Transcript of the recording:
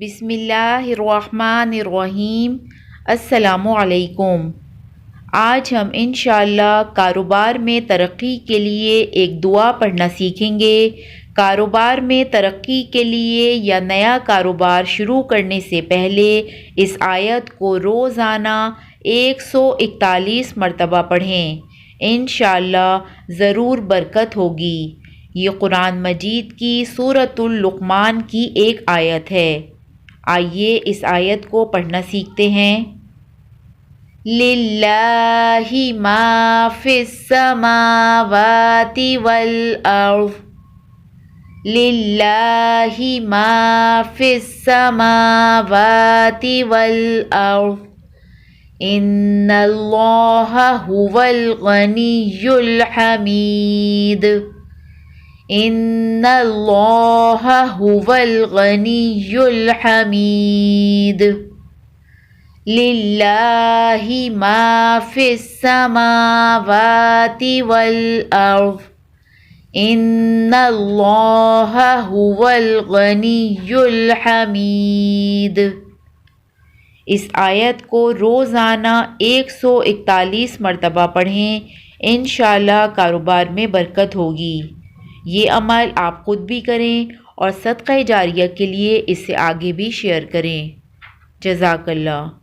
بسم اللہ الرحمن الرحیم۔ السلام علیکم۔ آج ہم انشاءاللہ کاروبار میں ترقی کے لیے ایک دعا پڑھنا سیکھیں گے۔ کاروبار میں ترقی کے لیے یا نیا کاروبار شروع کرنے سے پہلے اس آیت کو روزانہ 141 مرتبہ پڑھیں، انشاءاللہ ضرور برکت ہوگی۔ یہ قرآن مجید کی سورۃ اللقمان کی ایک آیت ہے۔ آئیے اس آیت کو پڑھنا سیکھتے ہیں۔ للہ ما فی السماوات والارض، للہ ما فی السماوات والارض، ان اللہ هو الغنی الحمید، ان اللہ هو الغنی الحمید۔ للہ ما فی السماوات والارض، ان اللہ هو الغنی الحمید۔ اس آیت کو روزانہ 141 مرتبہ پڑھیں، انشاءاللہ کاروبار میں برکت ہوگی۔ یہ عمل آپ خود بھی کریں اور صدقہ جاریہ کے لیے اسے آگے بھی شیئر کریں۔ جزاک اللہ۔